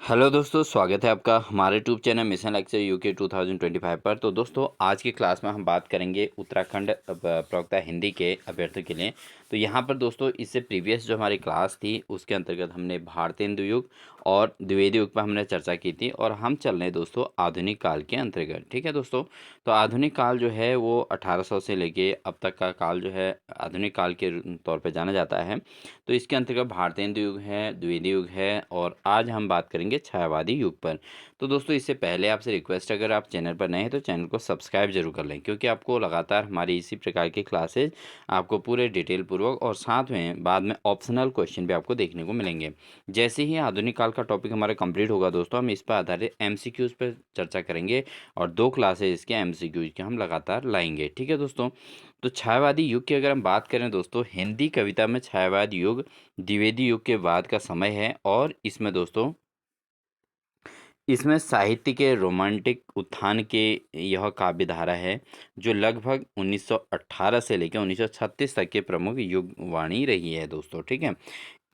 Hello दोस्तों, स्वागत है आपका हमारे YouTube channel mission lecture UK 2025 पर। तो दोस्तों, आज की क्लास में हम बात करेंगे उत्तराखंड प्रवक्ता हिंदी के अभ्यर्थियों के लिए। तो यहाँ पर दोस्तों, इससे प्रीवियस जो हमारी क्लास थी उसके अंतर्गत हमने भारतेंदु युग और द्विवेदी युग पर हमने चर्चा की थी, और हम चल रहे हैं दोस्तों आधुनिक काल के अंतर्गत। ठीक है दोस्तों, तो आधुनिक काल जो है वो 1800 से लेके अब तक का काल जो है आधुनिक काल के तौर पर जाना जाता है। तो इसके अंतर्गत भारतेंदु युग है, द्विवेदी युग है, और आज हम बात करेंगे छायावादी युग पर। तो दोस्तों, इससे पहले आपसे रिक्वेस्ट, अगर आप चैनल पर नए हैं तो चैनल को सब्सक्राइब जरूर कर लें, क्योंकि आपको लगातार हमारी इसी प्रकार की क्लासेज आपको पूरे डिटेल पूर्वक और साथ में बाद में ऑप्शनल क्वेश्चन भी आपको देखने को मिलेंगे। जैसे ही आधुनिक काल का टॉपिक हमारा कंप्लीट होगा दोस्तों, हम इस पर आधारित एमसीक्यूज पर चर्चा करेंगे, और 2 क्लासेज इसके एमसीक्यूज के हम लगातार लाएंगे। ठीक है दोस्तों, तो छायावादी युग की अगर हम बात करें दोस्तों, हिंदी कविता में छायावाद युग द्विवेदी युग के बाद का समय है, और इसमें दोस्तों इसमें साहित्य के रोमांटिक उत्थान के यह काव्य धारा है, जो लगभग 1918 से लेकर 1936 तक के प्रमुख युगवाणी रही है दोस्तों। ठीक है,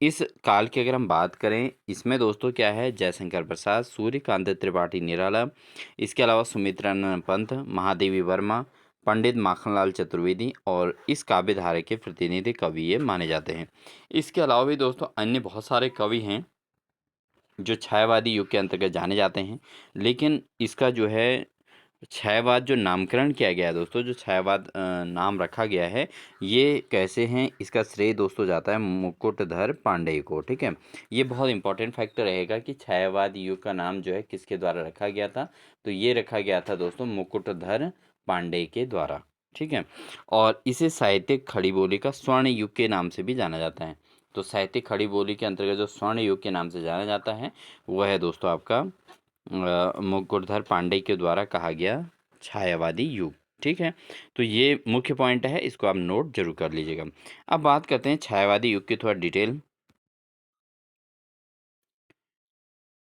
इस काल की अगर हम बात करें, इसमें दोस्तों क्या है, जयशंकर प्रसाद, सूर्यकांत त्रिपाठी निराला, इसके अलावा सुमित्रानंद पंत, महादेवी वर्मा, पंडित माखनलाल चतुर्वेदी, और इस काव्य धारा के प्रतिनिधि कवि ये माने जाते हैं। इसके अलावा भी दोस्तों अन्य बहुत सारे कवि हैं जो छायावादी युग के अंतर्गत जाने जाते हैं, लेकिन इसका जो है छायावाद जो नामकरण किया गया है दोस्तों, जो छायावाद नाम रखा गया है, ये कैसे हैं, इसका श्रेय दोस्तों जाता है मुकुटधर पांडेय को। ठीक है, ये बहुत इंपॉर्टेंट फैक्टर रहेगा कि छायावाद युग का नाम जो है किसके द्वारा रखा गया था। तो ये रखा गया था दोस्तों मुकुटधर पांडेय के द्वारा। ठीक है, और इसे साहित्यिक खड़ी बोली का स्वर्ण युग के नाम से भी जाना जाता है। तो साहित्यिक खड़ी बोली के अंतर्गत जो स्वर्ण युग के नाम से जाना जाता है, वह है दोस्तों आपका मुकुटधर पांडेय के द्वारा कहा गया छायावादी युग। ठीक है, तो ये मुख्य पॉइंट है, इसको आप नोट जरूर कर लीजिएगा। अब बात करते हैं छायावादी युग की थोड़ा डिटेल।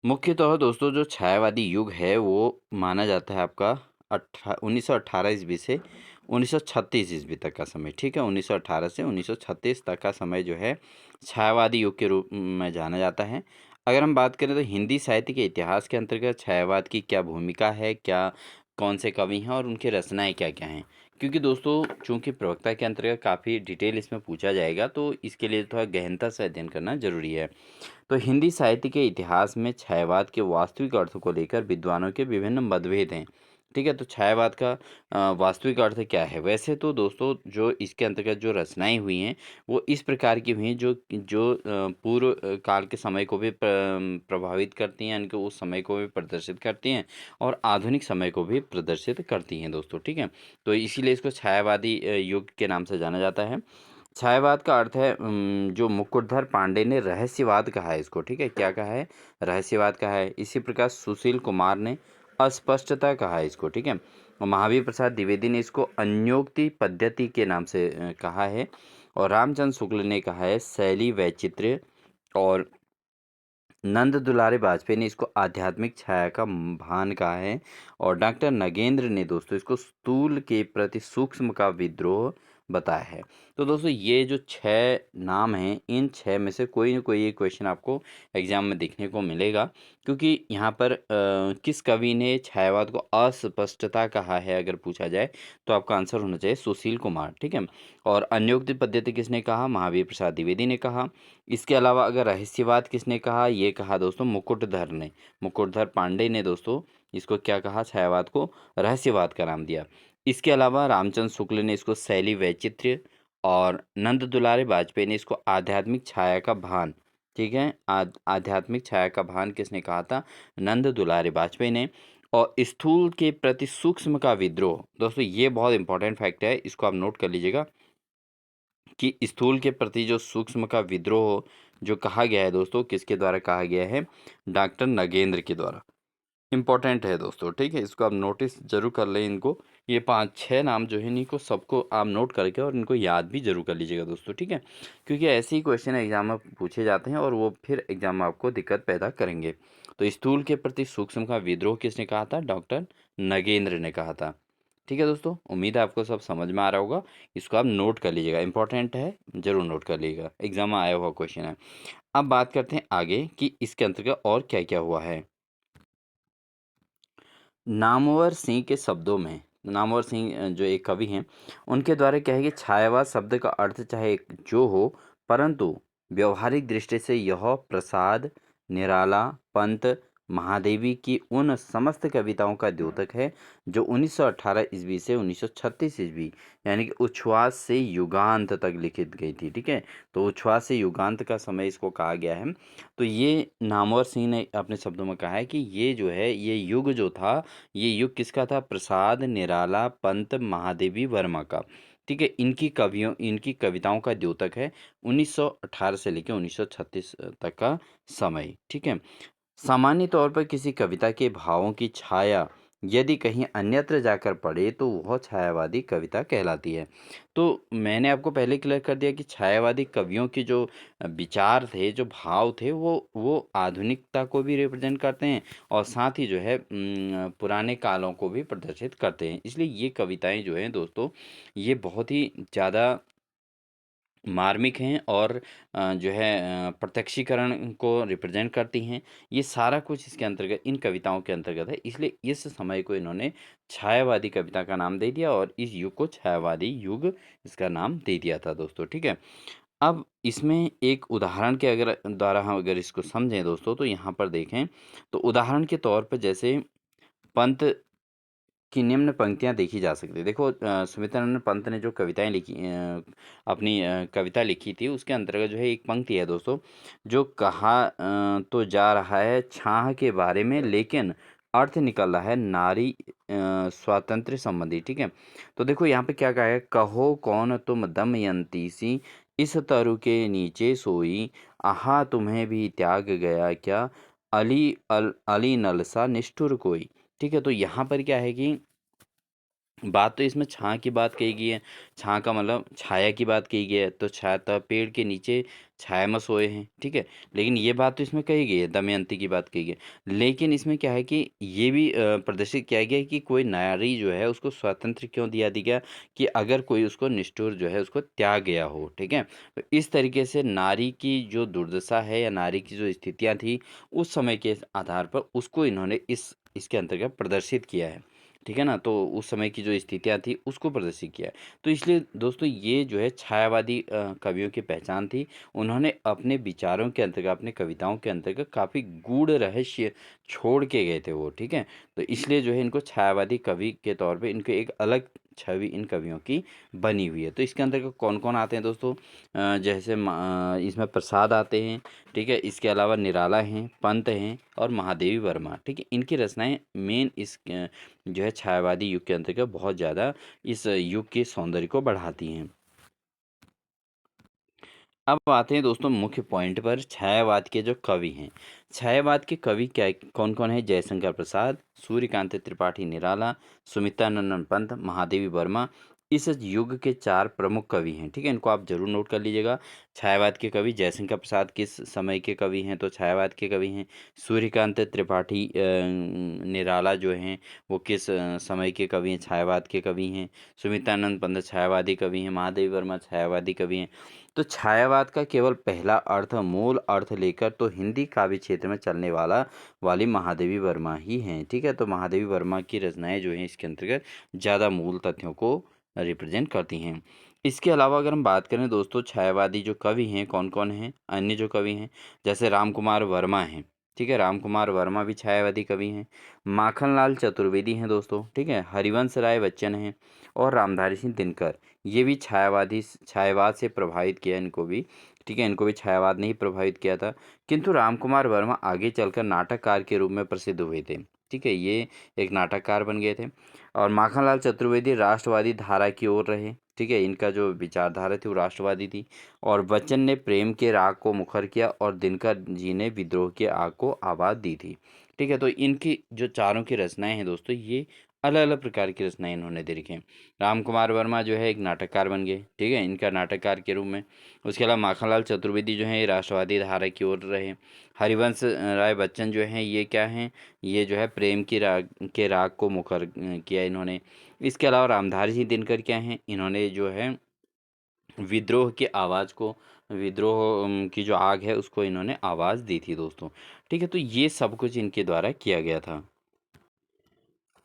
मुख्यतः दोस्तों, जो छायावादी युग है वो माना जाता है आपका 1918 ईस्वी से 1936 ईस्वी तक का समय। ठीक है, 1918 से 1936 तक का समय जो है छायावादी युग के रूप में जाना जाता है। अगर हम बात करें तो हिंदी साहित्य के इतिहास के अंतर्गत छायावाद की क्या भूमिका है, क्या कौन से कवि हैं और उनकी रचनाएं क्या क्या हैं, क्योंकि दोस्तों चूंकि प्रवक्ता के अंतर्गत काफ़ी डिटेल इसमें पूछा जाएगा, तो इसके लिए थोड़ा गहनता से अध्ययन करना जरूरी है। तो हिंदी साहित्य के इतिहास में छायावाद के वास्तविक अर्थ को लेकर विद्वानों के विभिन्न मतभेद हैं। ठीक है, तो छायावाद का वास्तविक अर्थ क्या है। वैसे तो दोस्तों जो इसके अंतर्गत जो रचनाएं हुई हैं वो इस प्रकार की हुई हैं जो जो पूर्व काल के समय को भी प्रभावित करती हैं, यानी कि उस समय को भी प्रदर्शित करती हैं, और आधुनिक समय को भी प्रदर्शित करती हैं दोस्तों। ठीक है, तो इसीलिए इसको छायावादी युग के नाम से जाना जाता है। छायावाद का अर्थ है जो मुकुटधर पांडे ने रहस्यवाद कहा है इसको। ठीक है, क्या कहा है, रहस्यवाद कहा है। इसी प्रकार सुशील कुमार ने अस्पष्टता कहा है इसको। ठीक है, और महावीर प्रसाद द्विवेदी ने इसको अन्योक्ति पद्धति के नाम से कहा है, और रामचंद्र शुक्ल ने कहा है शैली वैचित्र्य, और नंद दुलारे वाजपेयी ने इसको आध्यात्मिक छाया का भान कहा है, और डॉक्टर नगेंद्र ने दोस्तों इसको स्थूल के प्रति सूक्ष्म का विद्रोह बताया है। तो दोस्तों ये जो 6 नाम हैं, इन 6 में से कोई ना कोई एक क्वेश्चन आपको एग्जाम में देखने को मिलेगा, क्योंकि यहाँ पर किस कवि ने छायावाद को अस्पष्टता कहा है अगर पूछा जाए, तो आपका आंसर होना चाहिए सुशील कुमार। ठीक है, और अन्योक्ति पद्धति किसने कहा, महावीर प्रसाद द्विवेदी ने कहा। इसके अलावा अगर रहस्यवाद किसने कहा, ये कहा दोस्तों मुकुटधर ने, मुकुटधर पांडे ने दोस्तों इसको क्या कहा, छायावाद को रहस्यवाद का नाम दिया। इसके अलावा रामचंद्र शुक्ल ने इसको शैली वैचित्र्य, और नंद दुलारे वाजपेयी ने इसको आध्यात्मिक छाया का भान। ठीक है, आध्यात्मिक छाया का भान किसने कहा था, नंद दुलारे वाजपेयी ने। और स्थूल के प्रति सूक्ष्म का विद्रोह, दोस्तों ये बहुत इंपॉर्टेंट फैक्ट है, इसको आप नोट कर लीजिएगा कि स्थूल के प्रति जो सूक्ष्म का विद्रोह जो कहा गया है दोस्तों, किसके द्वारा कहा गया है, डॉक्टर नगेंद्र के द्वारा। इंपॉर्टेंट है दोस्तों। ठीक है, इसको आप नोटिस जरूर कर लें इनको, ये 5-6 नाम जो है इनको सबको आप नोट करके और इनको याद भी जरूर कर लीजिएगा दोस्तों। ठीक है, क्योंकि ऐसे ही क्वेश्चन एग्जाम में पूछे जाते हैं, और वो फिर एग्जाम में आपको दिक्कत पैदा करेंगे। तो स्थूल के प्रति सूक्ष्म का विद्रोह किसने कहा था, डॉक्टर नगेंद्र ने कहा था। ठीक है दोस्तों, उम्मीद है आपको सब समझ में आ रहा होगा। इसको आप नोट कर लीजिएगा, इंपॉर्टेंट है, ज़रूर नोट कर लीजिएगा, एग्ज़ाम में आया हुआ क्वेश्चन है। अब बात करते हैं आगे कि इसके अंतर्गत और क्या-क्या हुआ है। नामवर सिंह के शब्दों में, नामवर सिंह जो एक कवि हैं, उनके द्वारा क्या है कि छायावाद शब्द का अर्थ चाहे जो हो, परंतु व्यवहारिक दृष्टि से यह प्रसाद, निराला, पंत, महादेवी की उन समस्त कविताओं का द्योतक है जो 1918 ईस्वी से 1936 ईस्वी यानी कि उच्छ्वास से युगांत तक लिखित गई थी। ठीक है, तो उच्छ्वास से युगांत का समय इसको कहा गया है। तो ये नामवर सिंह ने अपने शब्दों में कहा है कि ये जो है, ये युग जो था, ये युग किसका था? प्रसाद, निराला, पंत, महादेवी वर्मा का। ठीक है, इनकी कविताओं का द्योतक है 1918 से लेकर 1936 तक का समय। ठीक है, सामान्य तौर पर किसी कविता के भावों की छाया यदि कहीं अन्यत्र जाकर पड़े तो वह छायावादी कविता कहलाती है। तो मैंने आपको पहले क्लियर कर दिया कि छायावादी कवियों के जो विचार थे, जो भाव थे, वो आधुनिकता को भी रिप्रेजेंट करते हैं और साथ ही जो है पुराने कालों को भी प्रदर्शित करते हैं। इसलिए ये कविताएं जो हैं दोस्तों, ये बहुत ही ज़्यादा मार्मिक हैं और जो है प्रत्यक्षीकरण को रिप्रेजेंट करती हैं। ये सारा कुछ इसके अंतर्गत, इन कविताओं के अंतर्गत है। इसलिए इस समय को इन्होंने छायावादी कविता का नाम दे दिया और इस युग को छायावादी युग इसका नाम दे दिया था दोस्तों। ठीक है, अब इसमें एक उदाहरण के अगर द्वारा हम अगर इसको समझें दोस्तों, तो यहाँ पर देखें तो उदाहरण के तौर पर जैसे पंत की निम्न पंक्तियाँ देखी जा सकती है। देखो सुमित्रानंद पंत ने जो कविताएँ लिखी, अपनी कविता लिखी थी, उसके अंतर्गत जो है एक पंक्ति है दोस्तों, जो कहा तो जा रहा है छाह के बारे में, लेकिन अर्थ निकल रहा है नारी स्वातंत्र्य संबंधी। ठीक है, तो देखो यहाँ पे क्या कहा है, कहो कौन तुम दमयंती सी इस तरु के नीचे सोई, आहा तुम्हें भी त्याग गया क्या, अली नलसा निष्ठुर कोई। ठीक है, तो यहाँ पर क्या है कि बात तो इसमें छाँ की बात कही गई है। छाँ का मतलब छाया की बात कही गई है, तो छाया तब पेड़ के नीचे छाया में सोए हैं। ठीक है, लेकिन ये बात तो इसमें कही गई है, दमयंती की बात कही गई है। लेकिन इसमें क्या है कि ये भी प्रदर्शित किया गया है कि कोई नारी जो है उसको स्वतंत्र क्यों दिया गया, कि अगर कोई उसको निष्ठुर जो है उसको त्याग गया हो। ठीक है, तो इस तरीके से नारी की जो दुर्दशा है या नारी की जो स्थितियाँ थी उस समय के आधार पर, उसको इन्होंने इसके अंतर्गत प्रदर्शित किया है। ठीक है ना, तो उस समय की जो स्थितियाँ थी उसको प्रदर्शित किया है। तो इसलिए दोस्तों ये जो है छायावादी कवियों की पहचान थी। उन्होंने अपने विचारों के अंतर्गत, अपने कविताओं के अंतर्गत काफ़ी गूढ़ रहस्य छोड़ के गए थे वो। ठीक है, तो इसलिए जो है इनको छायावादी कवि के तौर पे इनको एक अलग छवि इन कवियों की बनी हुई है। तो इसके अंतर्गत कौन कौन आते हैं दोस्तों? जैसे इसमें प्रसाद आते हैं। ठीक है, इसके अलावा निराला हैं, पंत हैं और महादेवी वर्मा। ठीक है, इनकी रचनाएं मेन इस जो है छायावादी युग के अंतर्गत बहुत ज़्यादा इस युग के सौंदर्य को बढ़ाती हैं। अब आते हैं दोस्तों मुख्य पॉइंट पर, छायावाद के जो कवि हैं। छायावाद के कवि क्या कौन कौन है? जयशंकर प्रसाद, सूर्यकांत त्रिपाठी निराला, सुमित्रानंदन पंत, महादेवी वर्मा। इस युग के चार प्रमुख कवि हैं। ठीक है, इनको आप जरूर नोट कर लीजिएगा। छायावाद के कवि जयशंकर प्रसाद किस समय के कवि हैं? तो छायावाद के कवि हैं। सूर्यकांत त्रिपाठी निराला जो हैं वो किस समय के कवि हैं? छायावाद के कवि हैं। सुमित्रानंद पंत छायावादी कवि हैं। महादेवी वर्मा छायावादी कवि हैं। तो छायावाद का केवल पहला अर्थ, मूल अर्थ लेकर तो हिंदी काव्य क्षेत्र में चलने वाली महादेवी वर्मा ही हैं। ठीक है, तो महादेवी वर्मा की रचनाएं जो हैं इसके अंतर्गत ज़्यादा मूल तथ्यों को रिप्रेजेंट करती हैं। इसके अलावा अगर हम बात करें दोस्तों, छायावादी जो कवि हैं कौन कौन हैं, अन्य जो कवि हैं, जैसे राम कुमार वर्मा हैं। ठीक है, राम कुमार वर्मा भी छायावादी कवि हैं। माखनलाल चतुर्वेदी हैं दोस्तों। ठीक है, हरिवंश राय बच्चन हैं और रामधारी सिंह दिनकर। ये भी छायावाद से प्रभावित किया इनको भी। ठीक है, इनको भी छायावाद ने ही प्रभावित किया था। किंतु रामकुमार वर्मा आगे चलकर नाटककार के रूप में प्रसिद्ध हुए थे। ठीक है, ये एक नाटककार बन गए थे। और माखनलाल चतुर्वेदी राष्ट्रवादी धारा की ओर रहे। ठीक है, इनका जो विचारधारा थी वो राष्ट्रवादी थी। और बच्चन ने प्रेम के राग को मुखर किया और दिनकर जी ने विद्रोह के आग को आवाज़ दी थी। ठीक है, तो इनकी जो चारों की रचनाएं हैं दोस्तों, ये अलग अलग प्रकार की रचनाएं इन्होंने दे रखी हैं। राम कुमार वर्मा जो है एक नाटककार बन गए। ठीक है, इनका नाटककार के रूप में। उसके अलावा माखनलाल चतुर्वेदी जो है ये राष्ट्रवादी धारा की ओर रहे। हरिवंश राय बच्चन जो हैं ये क्या हैं, ये जो है प्रेम की राग को मुखर किया इन्होंने। इसके अलावा रामधारी सिंह दिनकर क्या हैं, इन्होंने जो है विद्रोह की आवाज़ को, विद्रोह की जो आग है उसको इन्होंने आवाज़ दी थी दोस्तों। ठीक है, तो ये सब कुछ इनके द्वारा किया गया था।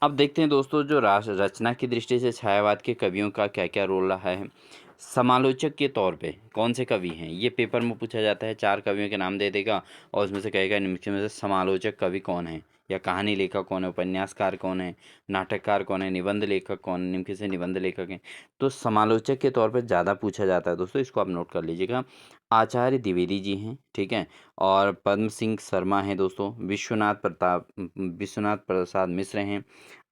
अब देखते हैं दोस्तों, जो रचना की दृष्टि से छायावाद के कवियों का क्या क्या रोल रहा है। समालोचक के तौर पे कौन से कवि हैं, ये पेपर में पूछा जाता है। 4 कवियों के नाम दे देगा और उसमें से कहेगा निम्न में से समालोचक कवि कौन है, या कहानी लेखक कौन है, उपन्यासकार कौन है, नाटककार कौन है, निबंध लेखक कौन है, निम्न से निबंध लेखक हैं। तो समालोचक के तौर पर ज़्यादा पूछा जाता है दोस्तों, इसको आप नोट कर लीजिएगा। आचार्य द्विवेदी जी हैं, ठीक है, और पद्म सिंह शर्मा हैं दोस्तों, विश्वनाथ प्रसाद मिश्र हैं,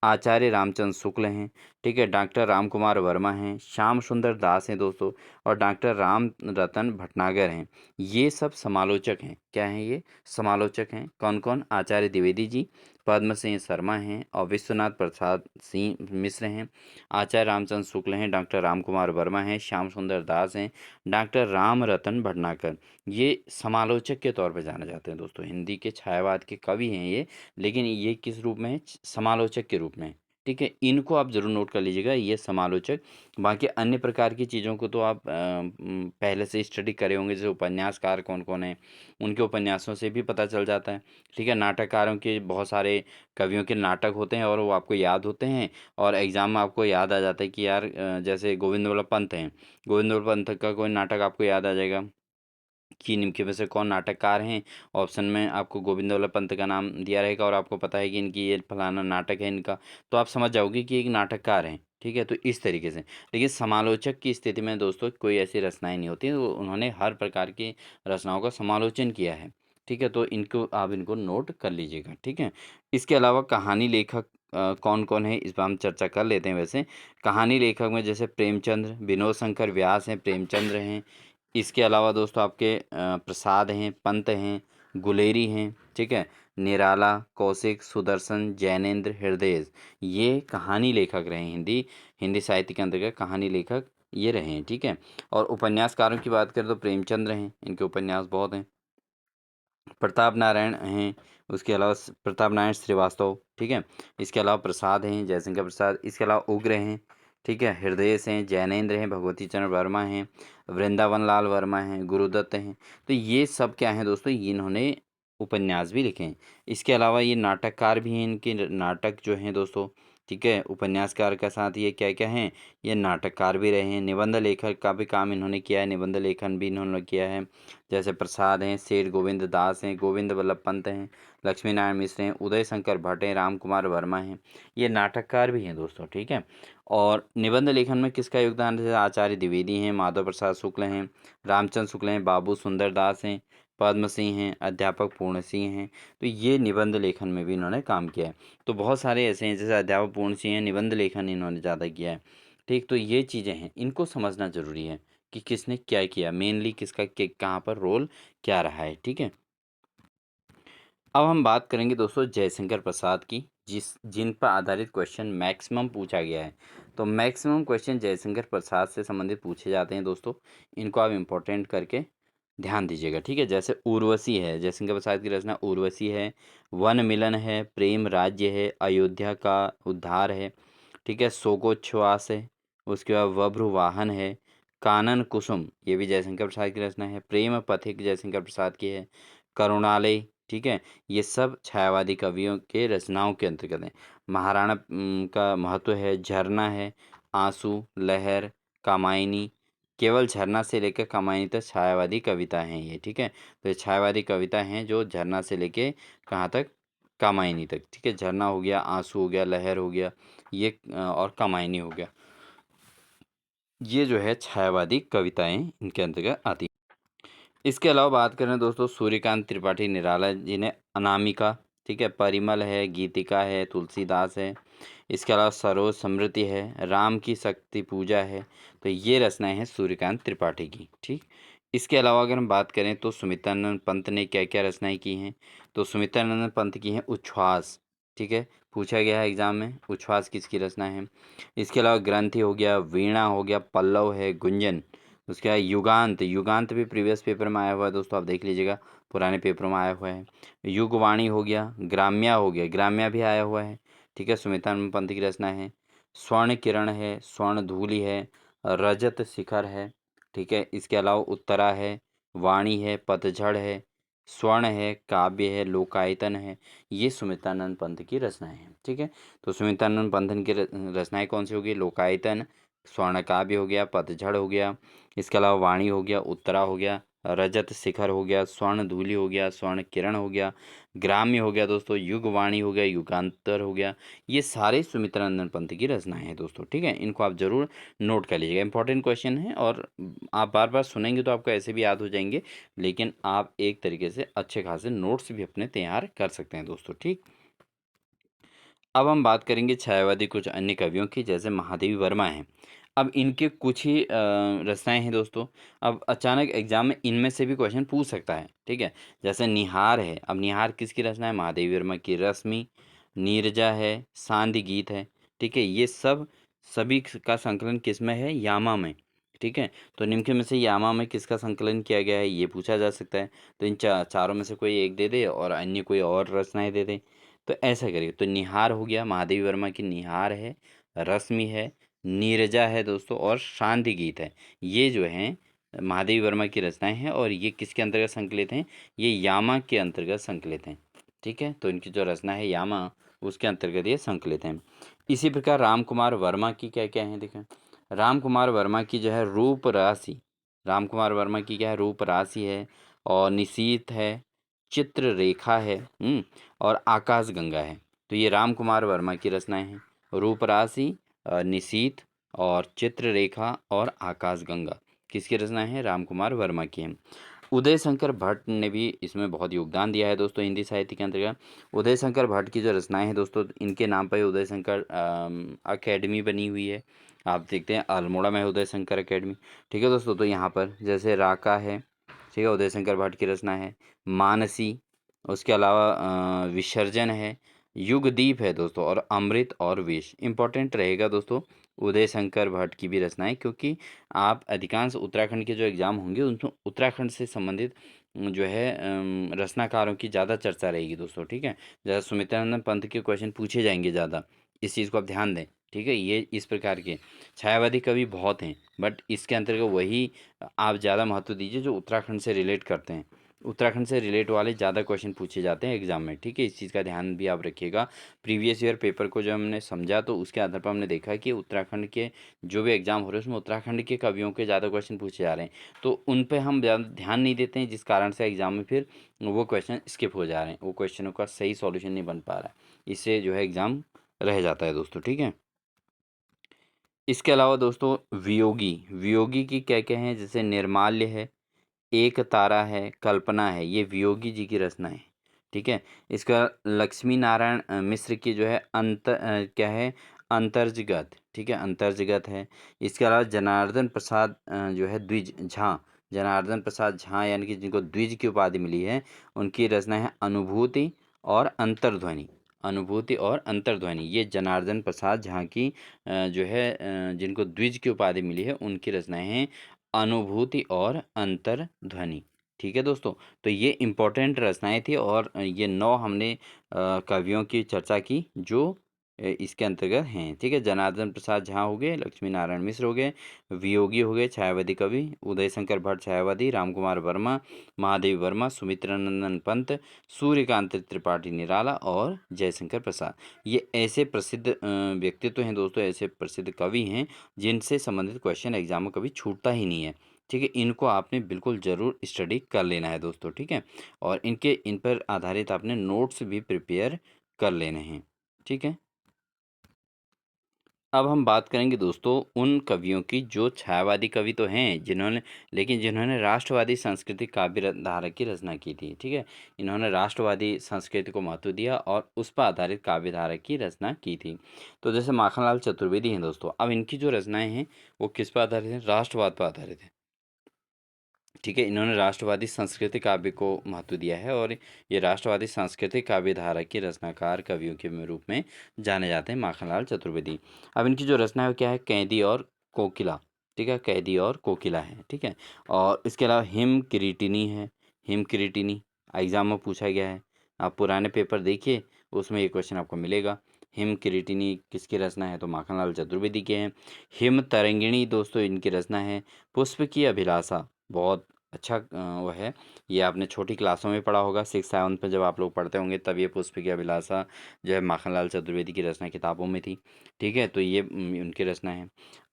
आचार्य रामचंद्र शुक्ल हैं, ठीक है, डॉक्टर राम कुमार वर्मा हैं, श्याम सुंदर दास हैं दोस्तों, और डॉक्टर राम रतन भटनागर हैं। ये सब समालोचक हैं। क्या हैं ये? समालोचक हैं। कौन कौन? आचार्य द्विवेदी जी, पद्म सिंह शर्मा हैं, और विश्वनाथ प्रसाद सिंह मिश्र हैं, आचार्य रामचंद्र शुक्ल हैं, डॉक्टर राम कुमार वर्मा हैं, श्याम सुंदर दास हैं, डॉक्टर राम रतन भटनागर। ये समालोचक के तौर पर जाने जाते हैं दोस्तों। हिंदी के छायावाद के कवि हैं ये, लेकिन ये किस रूप में है? समालोचक के रूप में। ठीक है, इनको आप ज़रूर नोट कर लीजिएगा, ये समालोचक। बाकी अन्य प्रकार की चीज़ों को तो आप पहले से स्टडी करे होंगे, जैसे उपन्यासकार कौन कौन है, उनके उपन्यासों से भी पता चल जाता है। ठीक है, नाटककारों के बहुत सारे कवियों के नाटक होते हैं और वो आपको याद होते हैं, और एग्ज़ाम में आपको याद आ जाता है कि यार जैसे गोविंद वल्लभ पंत हैं, गोविंद वल्लभ पंत का कोई नाटक आपको याद आ जाएगा कि निम्न में से कौन नाटककार हैं। ऑप्शन में आपको गोविंद वल्लभ पंत का नाम दिया रहेगा और आपको पता है कि इनकी ये फलाना नाटक है इनका, तो आप समझ जाओगे कि एक नाटककार हैं। ठीक है, तो इस तरीके से। लेकिन समालोचक की स्थिति में दोस्तों कोई ऐसी रचनाएं नहीं होती, तो उन्होंने हर प्रकार की रचनाओं का समालोचन किया है। ठीक है, तो इनको आप इनको नोट कर लीजिएगा। ठीक है, इसके अलावा कहानी लेखक कौन कौन है इस पर हम चर्चा कर लेते हैं। वैसे कहानी लेखक में जैसे प्रेमचंद्र, विनोद शंकर व्यास हैं, प्रेमचंद्र हैं। इसके अलावा दोस्तों आपके प्रसाद हैं, पंत हैं, गुलेरी हैं, ठीक है, निराला, कौशिक, सुदर्शन, जैनेन्द्र, हृदय, ये कहानी लेखक रहे हैं। हिंदी हिंदी साहित्य के अंतर्गत कहानी लेखक ये रहे हैं। ठीक है, और उपन्यासकारों की बात करें तो प्रेमचंद्र हैं, इनके उपन्यास बहुत हैं। प्रताप नारायण हैं, उसके अलावा प्रताप नारायण श्रीवास्तव, ठीक है। इसके अलावा प्रसाद हैं, जयशंकर प्रसाद। इसके अलावा उग्र हैं, ठीक है, हृदय हैं, जैनेन्द्र हैं, भगवती चरण वर्मा हैं, वृंदावन लाल वर्मा हैं, गुरुदत्त हैं। तो ये सब क्या हैं दोस्तों, इन्होंने उपन्यास भी लिखे हैं। इसके अलावा ये नाटककार भी हैं, इनके नाटक जो हैं दोस्तों, ठीक है, उपन्यासकार का साथ ये क्या क्या हैं, ये नाटककार भी रहे हैं। निबंध लेखक का भी काम इन्होंने किया है, निबंध लेखन भी इन्होंने किया है। जैसे प्रसाद हैं, सेठ गोविंद दास हैं, गोविंद वल्लभ पंत हैं, लक्ष्मी नारायण मिश्र हैं, उदय शंकर भट्ट हैं, राम कुमार वर्मा हैं। ये नाटककार भी हैं दोस्तों। ठीक है, और निबंध लेखन में किसका योगदान है? जैसे आचार्य द्विवेदी हैं, माधव प्रसाद शुक्ल हैं, रामचंद्र शुक्ल हैं, बाबू सुंदर दास हैं, पद्म सिंह हैं, अध्यापक पूर्ण सिंह हैं। तो ये निबंध लेखन में भी इन्होंने काम किया है। तो बहुत सारे ऐसे हैं, जैसे अध्यापक पूर्ण सिंह हैं, निबंध लेखन इन्होंने ज़्यादा किया है। ठीक, तो ये चीज़ें हैं, इनको समझना ज़रूरी है कि किसने क्या किया, मेनली किसका कहाँ पर रोल क्या रहा है। ठीक है, अब हम बात करेंगे दोस्तों जयशंकर प्रसाद की, जिन पर आधारित क्वेश्चन मैक्सिमम पूछा गया है। तो मैक्सिमम क्वेश्चन जयशंकर प्रसाद से संबंधित पूछे जाते हैं दोस्तों, इनको आप इम्पोर्टेंट करके ध्यान दीजिएगा। ठीक है, जैसे उर्वशी है, जयशंकर प्रसाद की रचना उर्वशी है, वन मिलन है, प्रेम राज्य है, अयोध्या का उद्धार है, ठीक है, शोकोच्छ्वास है, उसके बाद वभ्रुवाहन है, कानन कुसुम, ये भी जयशंकर प्रसाद की रचना है, प्रेम पथिक जयशंकर प्रसाद की है, करुणालय, ठीक है, ये सब छायावादी कवियों के रचनाओं के अंतर्गत हैं। महाराणा का महत्व है, झरना है, आंसू, लहर, कामायनी, केवल झरना से लेकर कामायनी तक छायावादी कविता हैं ये। ठीक है, तो ये छायावादी कविता हैं जो झरना से लेके कहाँ तक? कामायनी तक। ठीक है, झरना हो गया, आंसू हो गया, लहर हो गया, ये और कामायनी हो गया, ये जो है छायावादी कविताएं इनके अंतर्गत आती हैं। इसके अलावा बात करें दोस्तों, सूर्यकांत त्रिपाठी निराला जी ने अनामिका, ठीक है, परिमल है, गीतिका है, तुलसीदास है। इसके अलावा सरोज स्मृति है, राम की शक्ति पूजा है। तो ये रचनाएं हैं सूर्यकांत त्रिपाठी की। ठीक, इसके अलावा अगर हम बात करें तो सुमित्रानंद पंत ने क्या क्या रचनाएं की हैं, तो सुमित्रानंद पंत की हैं उच्छ्वास। ठीक है, पूछा गया है एग्जाम में, उच्छ्वास किसकी रचना है। इसके अलावा ग्रंथि हो गया, वीणा हो गया, पल्लव है, गुंजन। उसके बाद युगांत, युगांत भी प्रीवियस पेपर में आया हुआ है दोस्तों, आप देख लीजिएगा, पुराने पेपरों में आया हुआ है। युगवाणी हो गया, ग्राम्या हो गया, ग्राम्या भी आया हुआ है। ठीक है, सुमित्रानंद पंत की रचना है। स्वर्ण किरण है, स्वर्ण धूलि है, रजत शिखर है, ठीक है। इसके अलावा उत्तरा है, वाणी है, पतझड़ है, स्वर्ण है, काव्य है, लोकायतन है। ये सुमित्रानंद पंत की रचनाएं हैं, ठीक है। तो सुमित्रानंद पंत की रचनाएं कौन सी होगी? लोकायतन, स्वर्ण काव्य हो गया, पतझड़ हो गया, इसके अलावा वाणी हो गया, उत्तरा हो गया, रजत शिखर हो गया, स्वर्ण धूलि हो गया, स्वर्ण किरण हो गया, ग्राम्य हो गया दोस्तों, युगवाणी हो गया, युगांतर हो गया। ये सारे सुमित्रानंद पंत की रचनाएं हैं दोस्तों, ठीक है। इनको आप जरूर नोट कर लीजिएगा, इंपॉर्टेंट क्वेश्चन है और आप बार बार सुनेंगे तो आपको ऐसे भी याद हो जाएंगे, लेकिन आप एक तरीके से अच्छे खासे नोट्स भी अपने तैयार कर सकते हैं दोस्तों, ठीक। अब हम बात करेंगे छायावादी कुछ अन्य कवियों की, जैसे महादेवी वर्मा हैं। अब इनके कुछ ही रचनाएं हैं दोस्तों। अब अचानक एग्जाम में इनमें से भी क्वेश्चन पूछ सकता है, ठीक है। जैसे निहार है, अब निहार किसकी रचना है? महादेवी वर्मा की। रश्मि, नीरजा है, सांध्य गीत है, ठीक है। ये सब सभी का संकलन किस में है? यामा में, ठीक है। तो निम्न में से यामा में किसका संकलन किया गया है, ये पूछा जा सकता है। तो इन चारों में से कोई एक दे दे और अन्य कोई और रचनाएं दे दे, तो ऐसा करिए। तो निहार हो गया, महादेवी वर्मा की निहार है, रश्मि है, नीरजा है दोस्तों, और शांति गीत है। ये जो हैं महादेवी वर्मा की रचनाएं हैं और ये किसके अंतर्गत संकलित हैं? ये यामा के अंतर्गत संकलित हैं, ठीक है। तो इनकी जो रचना है यामा, उसके अंतर्गत ये संकलित हैं। इसी प्रकार राम कुमार वर्मा की क्या क्या है देखें। राम कुमार वर्मा की जो है रूप राशि, राम कुमार वर्मा की क्या है? रूप राशि है, और निशीथ है, चित्र रेखा है, और आकाश गंगा है। तो ये राम कुमार वर्मा की रचनाएं हैं। रूप राशि, निशीथ, और चित्र रेखा और आकाश गंगा किसकी रचनाएं हैं? राम कुमार वर्मा की हैं। उदय शंकर भट्ट ने भी इसमें बहुत योगदान दिया है दोस्तों हिंदी साहित्य के अंतर्गत। उदय शंकर भट्ट की जो रचनाएं हैं दोस्तों, इनके नाम पर उदय शंकर अकेडमी बनी हुई है। आप देखते हैं अल्मोड़ा में है उदय शंकर अकेडमी, ठीक है दोस्तों। तो यहाँ पर जैसे राका है, ठीक है, उदय शंकर भट्ट की रचना है। मानसी, उसके अलावा विसर्जन है, युगदीप है दोस्तों, और अमृत और विष इंपॉर्टेंट रहेगा दोस्तों उदय शंकर भट्ट की भी रचनाएं, क्योंकि आप अधिकांश उत्तराखंड के जो एग्ज़ाम होंगे उनमें उत्तराखंड से संबंधित जो है रचनाकारों की ज़्यादा चर्चा रहेगी दोस्तों, ठीक है। ज़्यादा सुमित्रानंद पंत के क्वेश्चन पूछे जाएंगे ज़्यादा, इस चीज़ को आप ध्यान दें, ठीक है। ये इस प्रकार के छायावादी कवि बहुत हैं, बट इसके अंतर्गत वही आप ज़्यादा महत्व दीजिए जो उत्तराखंड से रिलेट करते हैं। उत्तराखंड से रिलेट वाले ज़्यादा क्वेश्चन पूछे जाते हैं एग्जाम में, ठीक है। इस चीज़ का ध्यान भी आप रखिएगा। प्रीवियस ईयर पेपर को जब हमने समझा तो उसके आधार पर हमने देखा कि उत्तराखंड के जो भी एग्जाम हो रहे हैं उसमें उत्तराखंड के कवियों के ज़्यादा क्वेश्चन पूछे जा रहे हैं, तो उन पे हम ज़्यादा ध्यान नहीं देते हैं, जिस कारण से एग्जाम में फिर वो क्वेश्चन स्किप हो जा रहे हैं, वो क्वेश्चनों का सही सॉल्यूशन नहीं बन पा रहा है, इससे जो है एग्ज़ाम रह जाता है दोस्तों, ठीक है। इसके अलावा दोस्तों वियोगी, वियोगी की क्या क्या है? जैसे निर्माल्य है, एक तारा है, कल्पना है, ये वियोगी जी की रचना है, ठीक है। इसका लक्ष्मी नारायण मिश्र की जो है क्या है? अंतर्जगत, ठीक है, अंतर्जगत है। इसके अलावा जनार्दन प्रसाद जो है द्विज झा, जनार्दन प्रसाद झा यानी कि जिनको द्विज की उपाधि मिली है, उनकी रचना है अनुभूति और अंतर्ध्वनि। अनुभूति और अंतर्ध्वनि, ये जनार्दन प्रसाद झा की जो है जिनको द्विज की उपाधि मिली है, उनकी रचनाएं हैं अनुभूति और अंतर्ध्वनि, ठीक है दोस्तों। तो ये इम्पोर्टेंट रचनाएं थी और ये 9 हमने कवियों की चर्चा की जो इसके अंतर्गत हैं, ठीक है। जनार्दन प्रसाद झा हो गए, लक्ष्मी नारायण मिश्र हो गए, वियोगी हो गए छायावादी कवि, उदय शंकर भट्ट छायावादी, राम कुमार वर्मा, महादेवी वर्मा, सुमित्रानंदन पंत, सूर्यकांत त्रिपाठी निराला और जयशंकर प्रसाद। ये ऐसे प्रसिद्ध व्यक्तित्व हैं दोस्तों, ऐसे प्रसिद्ध कवि हैं जिनसे संबंधित क्वेश्चन एग्जाम में कभी छूटता ही नहीं है, ठीक है। इनको आपने बिल्कुल ज़रूर स्टडी कर लेना है दोस्तों, ठीक है। और इन पर आधारित आपने नोट्स भी प्रिपेयर कर लेने हैं, ठीक है। अब हम बात करेंगे दोस्तों उन कवियों की जो छायावादी कवि तो हैं जिन्होंने राष्ट्रवादी सांस्कृतिक काव्य धारा की रचना की थी, ठीक है। इन्होंने राष्ट्रवादी संस्कृति को महत्व दिया और उस पर आधारित काव्य धारा की रचना की थी। तो जैसे माखनलाल चतुर्वेदी हैं दोस्तों, अब इनकी जो रचनाएं हैं वो किस पर आधारित हैं? राष्ट्रवाद पर आधारित है, ठीक है। इन्होंने राष्ट्रवादी सांस्कृतिक काव्य को महत्व दिया है और ये राष्ट्रवादी सांस्कृतिक काव्य धारा के रचनाकार कवियों के रूप में जाने जाते हैं माखनलाल चतुर्वेदी। अब इनकी जो रचना है वो क्या है? कैदी और कोकिला, ठीक है, कैदी और कोकिला है, ठीक है। और इसके अलावा हिम किरीटिनी है, हिम किरीटिनी एग्जाम में पूछा गया है, आप पुराने पेपर देखिए उसमें ये क्वेश्चन आपको मिलेगा। हिम किरीटिनी किसकी रचना है, तो माखनलाल चतुर्वेदी के हैं। हिम तरंगिणी दोस्तों इनकी रचना है। पुष्प की अभिलाषा बहुत अच्छा वो है, ये आपने छोटी क्लासों में पढ़ा होगा, 6 7 में जब आप लोग पढ़ते होंगे तब ये पुष्प की अभिलाषा जो है माखनलाल चतुर्वेदी की रचना किताबों में थी। ठीक है, तो ये उनकी रचना है।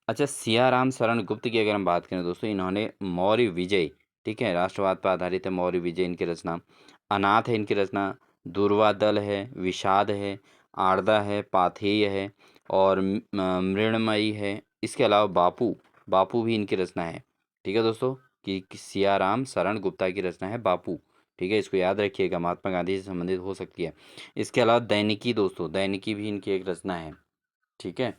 अच्छा, सियाराम शरण गुप्त की अगर हम बात करें दोस्तों, इन्होंने मौर्य विजय, ठीक है, राष्ट्रवाद पर आधारित है मौर्य विजय इनकी रचना। अनाथ है इनकी रचना। दूर्वा दल है, विषाद है, आर्दा है, पाथेय है और मृणमयी है। इसके अलावा बापू, बापू भी इनकी रचना है। ठीक है दोस्तों, कि सियाराम शरण गुप्ता की रचना है बापू। ठीक है, इसको याद रखिएगा, महात्मा गांधी से संबंधित हो सकती है। इसके अलावा दैनिकी दोस्तों, दैनिकी भी इनकी एक रचना है। ठीक है,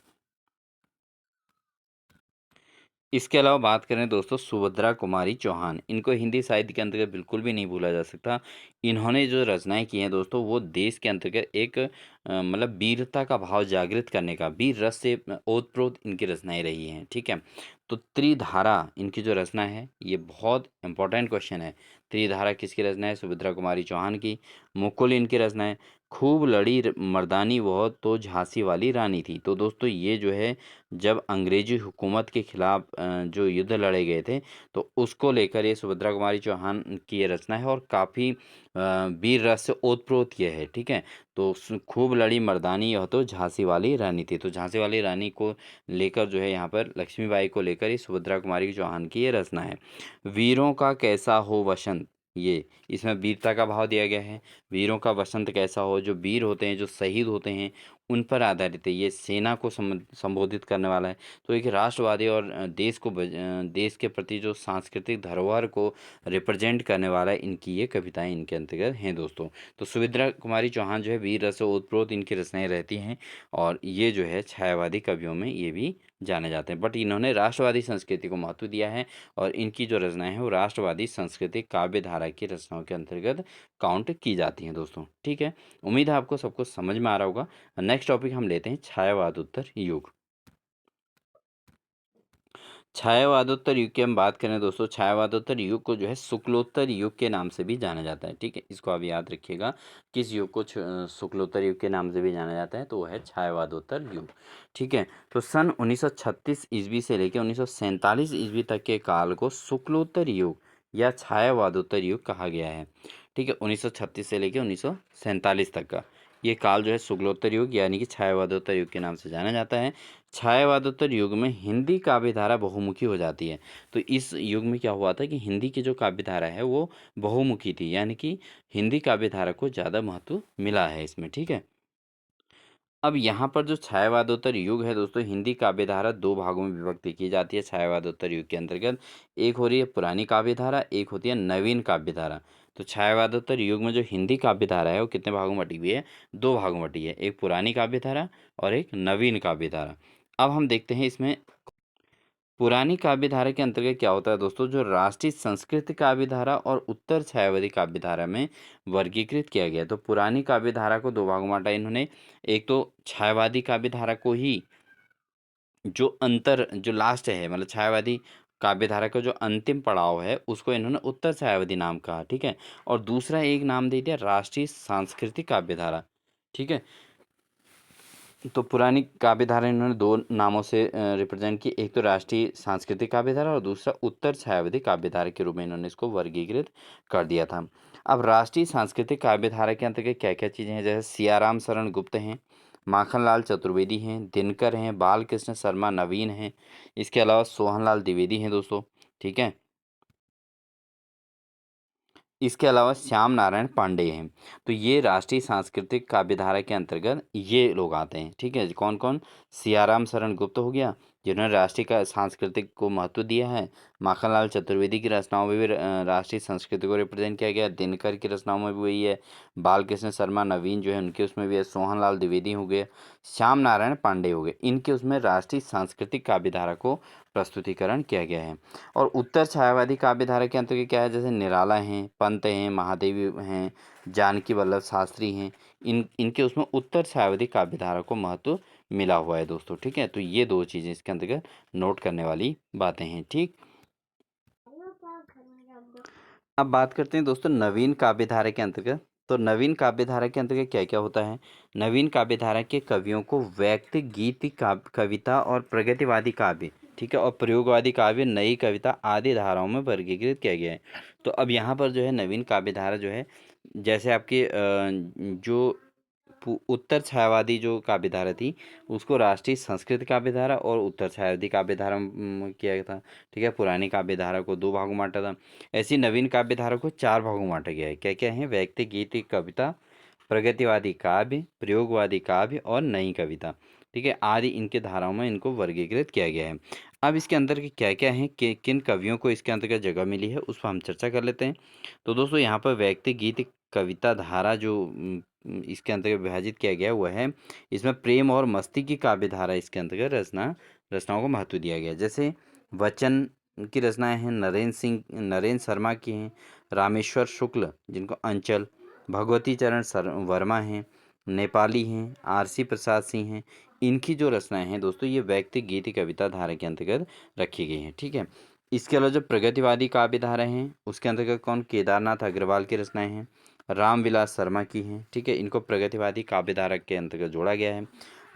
इसके अलावा बात करें दोस्तों सुभद्रा कुमारी चौहान, इनको हिंदी साहित्य के अंतर्गत बिल्कुल भी नहीं भूला जा सकता। इन्होंने जो रचनाएं की हैं दोस्तों, वो देश के अंतर्गत एक मतलब वीरता का भाव जागृत करने का, वीर रस से ओतप्रोत इनकी रचनाएं रही हैं। ठीक है, तो त्रिधारा इनकी जो रचना है, ये बहुत इंपॉर्टेंट क्वेश्चन है। त्रिधारा किसकी रचना है, सुभद्रा कुमारी चौहान की। मुकुल इनकी रचना है। खूब लड़ी मर्दानी वह तो झांसी वाली रानी थी। तो दोस्तों ये जो है, जब अंग्रेजी हुकूमत के खिलाफ जो युद्ध लड़े गए थे, तो उसको लेकर ये सुभद्रा कुमारी चौहान की ये रचना है और काफ़ी वीर रस से ओतप्रोत ये है। ठीक है, तो खूब लड़ी मर्दानी यह तो झांसी वाली रानी थी। तो झांसी वाली रानी को लेकर जो है, यहाँ पर लक्ष्मीबाई को लेकर ये सुभद्रा कुमारी चौहान की ये रचना है। वीरों का कैसा हो वसंत, ये इसमें वीरता का भाव दिया गया है। वीरों का वसंत कैसा हो, जो वीर होते हैं, जो शहीद होते हैं, उन पर आधारित है। ये सेना को संबोधित करने वाला है। तो एक राष्ट्रवादी और देश के प्रति जो सांस्कृतिक धरोहर को रिप्रेजेंट करने वाला है, इनकी ये कविताएं इनके अंतर्गत हैं दोस्तों। तो सुभद्रा कुमारी चौहान जो है, वीर रस ओतप्रोत इनकी रचनाएं रहती हैं और ये जो है छायावादी कवियों में ये भी जाने जाते हैं। बट इन्होंने राष्ट्रवादी संस्कृति को महत्व दिया है और इनकी जो रचनाएं हैं वो राष्ट्रवादी सांस्कृतिक काव्य धारा की रचनाओं के अंतर्गत काउंट की जाती हैं दोस्तों। ठीक है, उम्मीद है आपको सब कुछ समझ में आ रहा होगा। नेक्स्ट टॉपिक हम लेते हैं छायावादोत्तर युग। छायावादोत्तर युग की हम बात करें दोस्तों, छायावादोत्तर युग को जो है शुक्लोत्तर युग के नाम से भी जाना जाता है। ठीक है, इसको आप याद रखिएगा, किस युग को शुक्लोत्तर युग के नाम से भी जाना जाता है, तो वो है छायावादोत्तर युग। ठीक है, तो सन 1936 ईस्वी से लेकर 1947 ईस्वी तक के काल को शुक्लोत्तर युग या छायावादोत्तर युग कहा गया है। ठीक है, 1936 से लेकर 1947 तक का ये काल जो है शुक्लोत्तर युग यानी कि छायावादोत्तर युग के नाम से जाना जाता है। छायावादोत्तर युग में हिंदी काव्य धारा बहुमुखी हो जाती है। तो इस युग में क्या हुआ था कि हिंदी की जो काव्य धारा है वो बहुमुखी थी, यानी कि हिंदी काव्य धारा को ज़्यादा महत्व मिला है इसमें। ठीक है, अब यहाँ पर जो छायावादोत्तर युग है दोस्तों, हिंदी काव्य धारा दो भागों में विभक्त की जाती है छायावादोत्तर युग के अंतर्गत। एक हो रही है पुरानी काव्य धारा, एक होती है नवीन काव्य धारा। तो छायावादोत्तर युग में जो हिंदी काव्य धारा है वो कितने भागों में बटी हुई है, दो भागों में बटी है, एक पुरानी काव्य धारा और एक नवीन काव्य धारा। अब हम देखते हैं इसमें पुरानी काव्य धारा के अंतर्गत क्या होता है दोस्तों, जो राष्ट्रीय संस्कृत काव्य धारा और उत्तर छायावादी काव्य धारा में वर्गीकृत किया गया। तो पुरानी काव्य धारा को दो भागों में बांटा इन्होंने। एक तो छायावादी काव्य धारा को ही, जो अंतर जो लास्ट है, मतलब छायावादी काव्य धारा का जो अंतिम पड़ाव है, उसको इन्होंने उत्तर छायावादी नाम कहा। ठीक है, और दूसरा एक नाम दे दिया राष्ट्रीय सांस्कृतिक काव्य धारा। ठीक है, तो पुरानी काव्य धारा इन्होंने दो नामों से रिप्रेजेंट की, एक तो राष्ट्रीय सांस्कृतिक काव्य धारा और दूसरा उत्तर छायावादी काव्य धारा के रूप में इन्होंने इसको वर्गीकृत कर दिया था। अब राष्ट्रीय सांस्कृतिक काव्य धारा के अंतर्गत क्या क्या चीज़ें हैं, जैसे सियाराम शरण गुप्त हैं, माखनलाल चतुर्वेदी हैं, दिनकर हैं, बालकृष्ण शर्मा नवीन हैं, इसके अलावा सोहनलाल द्विवेदी हैं दोस्तों। ठीक है, इसके अलावा श्याम नारायण पांडे हैं। तो ये राष्ट्रीय सांस्कृतिक काव्य धारा के अंतर्गत ये लोग आते हैं। ठीक है, कौन कौन, सियाराम शरण गुप्त हो गया, जिन्होंने राष्ट्रीय का सांस्कृतिक को महत्व दिया है। माखनलाल चतुर्वेदी की रचनाओं में भी राष्ट्रीय संस्कृति को रिप्रेजेंट किया गया। दिनकर की रचनाओं में भी वही है। बालकृष्ण शर्मा नवीन जो है उनके उसमें भी है। सोहनलाल द्विवेदी हो गए, श्याम नारायण पांडे हो गए, इनके उसमें राष्ट्रीय सांस्कृतिक काव्य धारा को प्रस्तुतिकरण किया गया है। और उत्तर छायावादी काव्य धारा के अंतर्गत क्या है, जैसे निराला हैं, पंत हैं, महादेवी हैं, जानकी वल्लभ शास्त्री हैं, इनके उसमें उत्तर छायावादी काव्य धारा को महत्व मिला हुआ है दोस्तों। ठीक है, तो ये दो चीज़ें इसके अंतर्गत नोट करने वाली बातें हैं। ठीक, अब बात करते हैं दोस्तों नवीन काव्य धारा के अंतर्गत। तो नवीन काव्य धारा के अंतर्गत क्या क्या होता है? नवीन काव्य धारा के कवियों को व्यक्ति, गीत, कविता और प्रगतिवादी काव्य, ठीक है, और प्रयोगवादी काव्य, नई कविता आदि धाराओं में वर्गीकृत किया गया है। तो अब यहाँ पर जो है नवीन काव्य धारा जो है, जैसे आपकी जो उत्तर छायावादी जो काव्य धारा थी, उसको राष्ट्रीय संस्कृत काव्य धारा और उत्तर छायावादी काव्य धारा किया गया था। ठीक है, पुरानी काव्य धारा को 2 भागों में बांटा था। ऐसी नवीन काव्य धारा को 4 भागों में बांटा गया है। क्या क्या है? व्यक्ति, गीत, कविता, प्रगतिवादी काव्य, प्रयोगवादी काव्य और नई कविता, ठीक है, आदि इनके धाराओं में इनको वर्गीकृत किया गया है। अब इसके अंदर के क्या क्या है, किन कवियों को इसके अंतर्गत जगह मिली है, उस पर हम चर्चा कर लेते हैं। तो दोस्तों यहाँ पर व्यक्ति, गीत, कविता धारा जो इसके अंतर्गत विभाजित किया गया हुआ है, इसमें प्रेम और मस्ती की काव्य धारा इसके अंतर्गत रचनाओं को महत्व दिया गया है। जैसे वचन की रचनाएं हैं नरेंद्र शर्मा की हैं, रामेश्वर शुक्ल जिनको अंचल, भगवती चरण वर्मा हैं, नेपाली हैं, आरसी प्रसाद सिंह हैं। इनकी जो रचनाएं हैं दोस्तों, ये व्यक्ति, गीत, कविता धारा के अंतर्गत रखी गई हैं। ठीक है, इसके अलावा जो प्रगतिवादी काव्य धारा हैं, उसके अंतर्गत कौन? केदारनाथ अग्रवाल की रचनाएं हैं, रामविलास शर्मा की हैं। ठीक है, इनको प्रगतिवादी काव्य धारा के अंतर्गत जोड़ा गया है।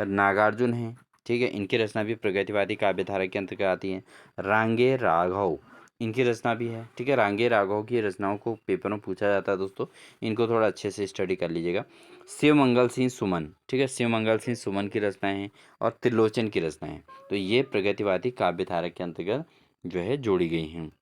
नागार्जुन हैं, ठीक है, इनकी रचना भी प्रगतिवादी काव्य धारा के अंतर्गत आती है। रांगे राघव, इनकी रचना भी है। ठीक है, रांगे राघव की रचनाओं को पेपर में पूछा जाता है दोस्तों, इनको थोड़ा अच्छे से स्टडी कर लीजिएगा। शिवमंगल सिंह सुमन, ठीक है, शिवमंगल सिंह सुमन की रचनाएं हैं और त्रिलोचन की रचनाएं, तो ये प्रगतिवादी काव्य धारा के अंतर्गत जो है जोड़ी गई हैं।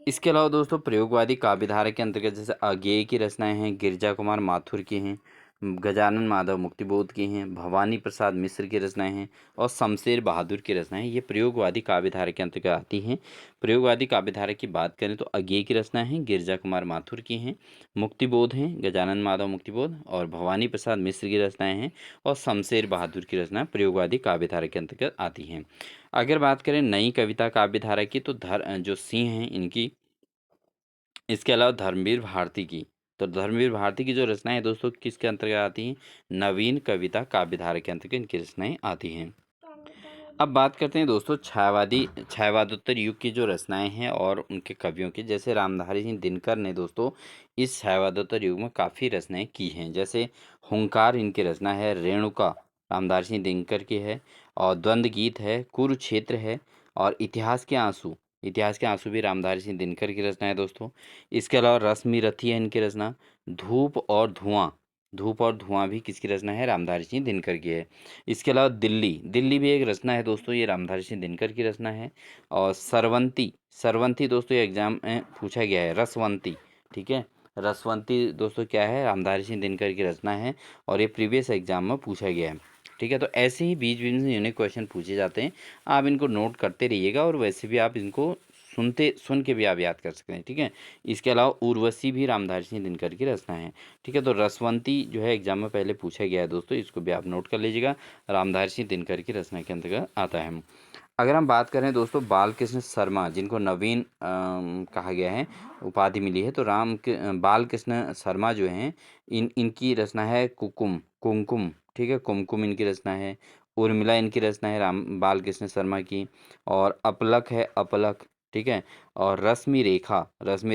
इसके अलावा दोस्तों प्रयोगवादी काव्य धारा के अंतर्गत जैसे अज्ञेय की रचनाएं हैं, गिरजा कुमार माथुर की हैं, गजानन माधव मुक्तिबोध की हैं, भवानी प्रसाद मिश्र की रचनाएं हैं और शमशेर बहादुर की रचनाएं, ये प्रयोगवादी काव्य धारा के अंतर्गत आती हैं। प्रयोगवादी काव्य धारा की बात करें तो अज्ञेय की रचनाएं हैं, गिरजा कुमार माथुर की हैं, मुक्तिबोध हैं, गजानन माधव मुक्तिबोध और भवानी प्रसाद मिश्र की रचनाएं हैं और शमशेर बहादुर की रचनाएं प्रयोगवादी काव्य धारा के अंतर्गत आती हैं। अगर बात करें नई कविता काव्य धारा की, तो जो सिंह हैं इनकी, इसके अलावा धर्मवीर भारती की, तो धर्मवीर भारती की जो रचनाएं हैं दोस्तों किसके अंतर्गत आती हैं? नवीन कविता काव्य धारा के अंतर्गत इनकी रचनाएं आती हैं। अब बात करते हैं दोस्तों छायावादोत्तर युग की जो रचनाएं हैं और उनके कवियों की। जैसे रामधारी सिंह दिनकर ने दोस्तों इस छायावादोत्तर युग में काफ़ी रचनाएं की हैं। जैसे हुंकार इनकी रचना है, रेणुका रामधारी सिंह दिनकर की है, और द्वंद्व गीत है, कुरुक्षेत्र है, और इतिहास के आंसू भी रामधारी सिंह दिनकर की रचना है दोस्तों। इसके अलावा रश्मि रथी है इनकी रचना। धूप और धुआं भी किसकी रचना है? रामधारी सिंह दिनकर की है। इसके अलावा दिल्ली भी एक रचना है दोस्तों, ये रामधारी सिंह दिनकर की रचना है। और सरवंती दोस्तों ये एग्जाम में पूछा गया है, रसवंती, ठीक है, रसवंती दोस्तों क्या है? रामधारी सिंह दिनकर की रचना है और ये प्रीवियस एग्जाम में पूछा गया है। ठीक है, तो ऐसे ही बीच बीच में यूनिक क्वेश्चन पूछे जाते हैं, आप इनको नोट करते रहिएगा और वैसे भी आप इनको सुन के भी आप याद कर सकते हैं। ठीक है, इसके अलावा उर्वशी भी रामधारी सिंह दिनकर की रचना है। ठीक है, तो रसवंती जो है एग्जाम में पहले पूछा गया है दोस्तों, इसको भी आप नोट कर लीजिएगा, रामधारी सिंह दिनकर की रचना के अंतर्गत आता है। अगर हम बात करें दोस्तों बालकृष्ण शर्मा, जिनको नवीन कहा गया है, उपाधि मिली है, तो बालकृष्ण शर्मा जो हैं इनकी रचना है कुमकुम, ठीक है, कुमकुम इनकी रचना है। उर्मिला इनकी रचना है बालकृष्ण शर्मा की। और अपलक, ठीक है, और रश्मि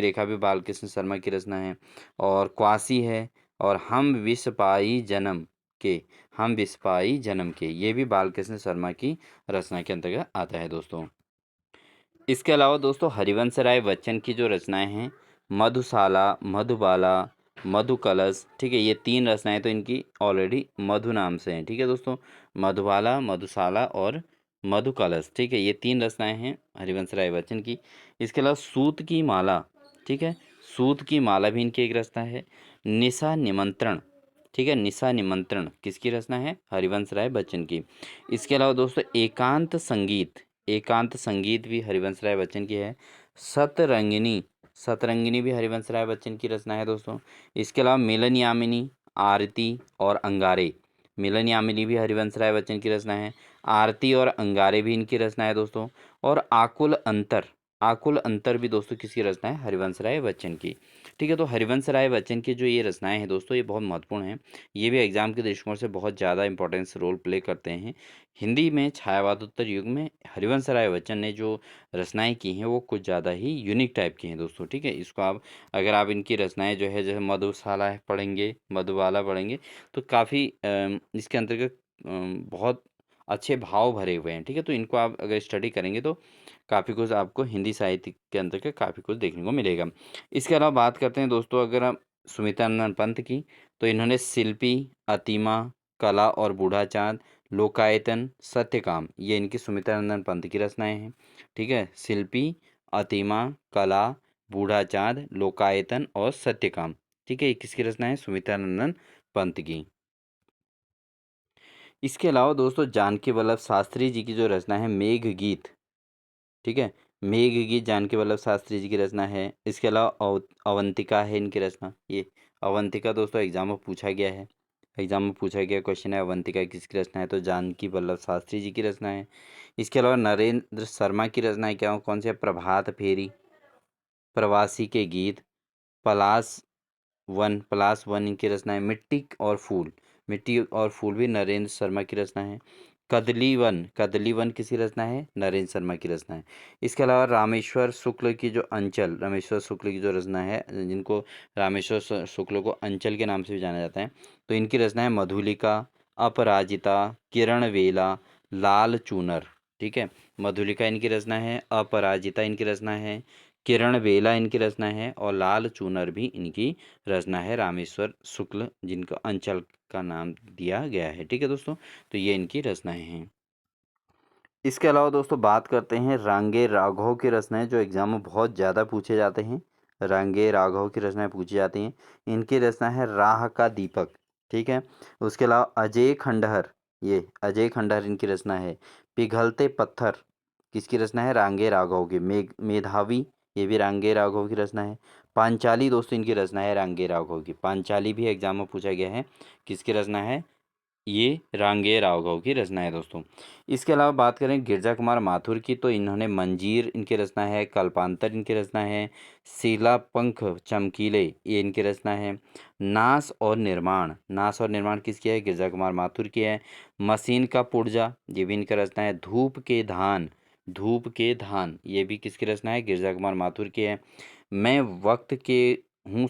रेखा भी बालकृष्ण शर्मा की रचना है। और क्वासी है, और हम विष पाई जन्म के, ये भी बालकृष्ण शर्मा की रचना के अंतर्गत आता है दोस्तों। इसके अलावा दोस्तों हरिवंश राय बच्चन की जो रचनाएं हैं, मधुशाला, मधुबाला, मधुकलश, ठीक है, ये 3 रचनाएं तो इनकी ऑलरेडी मधु नाम से हैं। ठीक है दोस्तों, मधुबाला, मधुशाला और मधुकलश, ठीक है, ये 3 रचनाएं हैं हरिवंश राय बच्चन की। इसके अलावा सूत की माला, ठीक है, सूत की माला भी इनकी एक रचना है। निशा निमंत्रण, ठीक है, निशा निमंत्रण किसकी रचना है? हरिवंश राय बच्चन की। इसके अलावा दोस्तों एकांत संगीत भी हरिवंश राय बच्चन की है। सतरंगिनी भी हरिवंश राय बच्चन की रचना है दोस्तों। इसके अलावा मिलन यामिनी, आरती और अंगारे, मिलन यामिनी भी हरिवंश राय बच्चन की रचना है। आरती और अंगारे भी इनकी रचना है दोस्तों। और आकुल अंतर भी दोस्तों किसकी रचना है? हरिवंश राय बच्चन की। ठीक है, तो हरिवंश राय बच्चन की जो ये रचनाएं हैं दोस्तों, ये बहुत महत्वपूर्ण हैं। ये भी एग्जाम के दृष्टिकोण से बहुत ज़्यादा इंपॉर्टेंस रोल प्ले करते हैं। हिंदी में छायावादोत्तर युग में हरिवंश राय बच्चन ने जो रचनाएं की हैं वो कुछ ज़्यादा ही यूनिक टाइप की हैं दोस्तों। ठीक है, इसको आप, अगर आप इनकी रचनाएं जो है जैसे मधुशाला पढ़ेंगे, मधुबाला पढ़ेंगे, तो काफ़ी इसके अंतर्गत बहुत अच्छे भाव भरे हुए हैं। ठीक है, तो इनको आप अगर स्टडी करेंगे तो काफ़ी कुछ आपको हिंदी साहित्य के अंतर्गत काफ़ी कुछ देखने को मिलेगा। इसके अलावा बात करते हैं दोस्तों अगर हम सुमित्रानंद पंत की, तो इन्होंने शिल्पी, अतिमा, कला और बूढ़ा चाँद, लोकायतन, सत्यकाम, ये इनकी सुमित्रानंद पंत की रचनाएं हैं। ठीक है, शिल्पी, अतिमा, कला, बूढ़ा चाँद, लोकायतन और सत्यकाम। ठीक है, ये किसकी रचना है? सुमित्रानंद पंत की। इसके अलावा दोस्तों जानकी वल्लभ शास्त्री जी की जो रचना है मेघ गीत, ठीक है, मेघ गीत जानकी वल्लभ शास्त्री जी की रचना है। इसके अलावा अवंतिका है इनकी रचना। ये अवंतिका दोस्तों एग्जाम में पूछा गया है, एग्जाम में पूछा गया क्वेश्चन है, अवंतिका किसकी रचना है? तो जानकी वल्लभ शास्त्री जी की रचना है। इसके अलावा नरेंद्र शर्मा की रचना है, क्या कौन सी है? प्रभात फेरी, प्रवासी के गीत, पलाश पलाश वन इनकी रचना है। मिट्टी और फूल, मिट्टी और फूल भी नरेंद्र शर्मा की रचना है। कदली वन किसी रचना है? नरेंद्र शर्मा की रचना है। इसके अलावा रामेश्वर शुक्ल की जो अंचल, रामेश्वर शुक्ल की जो रचना है, जिनको रामेश्वर शुक्ल को अंचल के नाम से भी जाना जाता है, तो इनकी रचना है मधुलिका, अपराजिता, किरण वेला, लाल चूनर। ठीक है, मधुलिका इनकी रचना है, अपराजिता इनकी रचना है, किरण वेला इनकी रचना है और लाल चूनर भी इनकी रचना है, रामेश्वर शुक्ल जिनका अंचल का नाम दिया गया है। ठीक है दोस्तों, तो ये इनकी रचनाएं हैं। इसके अलावा दोस्तों बात करते हैं रांगे राघव की रचनाएं, जो एग्जाम में बहुत ज़्यादा पूछे जाते हैं। रांगे राघव की रचनाएं पूछी जाती हैं। इनकी रचना है राह का दीपक। ठीक है, उसके अलावा अजय खंडहर, ये अजय खंडहर इनकी रचना है। पिघलते पत्थर किसकी रचना है? रांगे राघव की। मेधावी, ये भी रांगे राघव की रचना है। पांचाली दोस्तों इनकी रचना है रांगे राघव की। पांचाली भी एग्जाम में पूछा गया है, किसकी रचना है? ये रांगे राघव की रचना है दोस्तों। इसके अलावा बात करें गिरजा कुमार माथुर की, तो इन्होंने मंजीर इनकी रचना है, कल्पांतर इनकी रचना है, सीला पंख चमकीले ये इनकी रचना है, नाश और निर्माण किसकी है? गिरजा कुमार माथुर की है। मशीन का पुर्जा ये भी इनका रचना है। धूप के धान ये भी किसकी रचना है? गिरजा कुमार माथुर की है। मैं वक्त के हूँ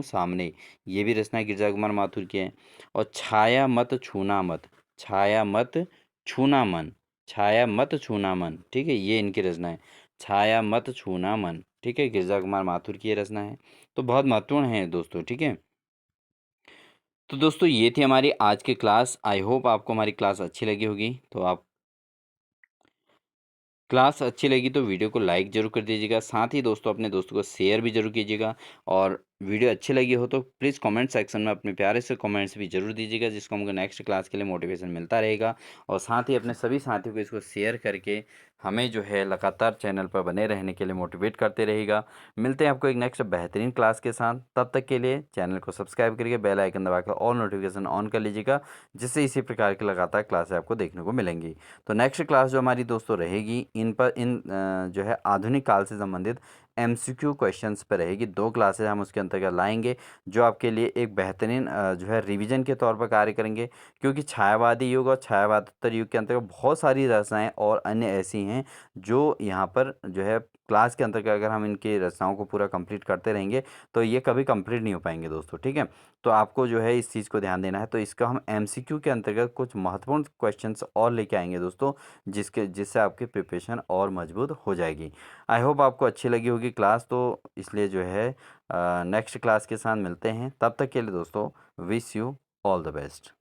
सामने, ये भी रचना गिरजा कुमार माथुर की है। और छाया मत छूना मन, ठीक है, ये इनकी रचना है। छाया मत छूना मन, ठीक है, गिरजा कुमार माथुर की ये रचना है। तो बहुत महत्वपूर्ण है दोस्तों। ठीक है, तो दोस्तों ये थी हमारी आज की क्लास। आई होप आपको हमारी क्लास अच्छी लगी होगी। तो आप क्लास अच्छी लगी तो वीडियो को लाइक ज़रूर कर दीजिएगा, साथ ही दोस्तों अपने दोस्तों को शेयर भी ज़रूर कीजिएगा। और वीडियो अच्छी लगी हो तो प्लीज़ कमेंट सेक्शन में अपने प्यारे से कमेंट्स भी ज़रूर दीजिएगा, जिसको हमको नेक्स्ट क्लास के लिए मोटिवेशन मिलता रहेगा। और साथ ही अपने सभी साथियों को इसको शेयर करके हमें जो है लगातार चैनल पर बने रहने के लिए मोटिवेट करते रहेगा। मिलते हैं आपको एक नेक्स्ट बेहतरीन क्लास के साथ। तब तक के लिए चैनल को सब्सक्राइब करके बेल आइकन दबाकर ऑल नोटिफिकेशन ऑन कर लीजिएगा, जिससे इसी प्रकार की लगातार क्लासें आपको देखने को मिलेंगी। तो नेक्स्ट क्लास जो हमारी दोस्तों रहेगी जो है आधुनिक काल से संबंधित एमसीक्यू क्वेश्चंस पर रहेगी। 2 क्लासेज हम उसके अंतर्गत लाएंगे, जो आपके लिए एक बेहतरीन जो है रिवीजन के तौर पर कार्य करेंगे। क्योंकि छायावादी युग और छायावादोत्तर युग के अंतर्गत बहुत सारी रचनाएं और अन्य ऐसी हैं जो यहाँ पर जो है क्लास के अंतर्गत अगर हम इनकी रचनाओं को पूरा कंप्लीट करते रहेंगे तो ये कभी कंप्लीट नहीं हो पाएंगे दोस्तों। ठीक है, तो आपको जो है इस चीज़ को ध्यान देना है। तो इसका हम एमसीक्यू के अंतर्गत कुछ महत्वपूर्ण क्वेश्चंस और लेके आएंगे दोस्तों, जिससे आपकी प्रिपरेशन और मजबूत हो जाएगी। आई होप आपको अच्छी लगी होगी क्लास, तो इसलिए जो है नेक्स्ट क्लास के साथ मिलते हैं। तब तक के लिए दोस्तों wish you all the best.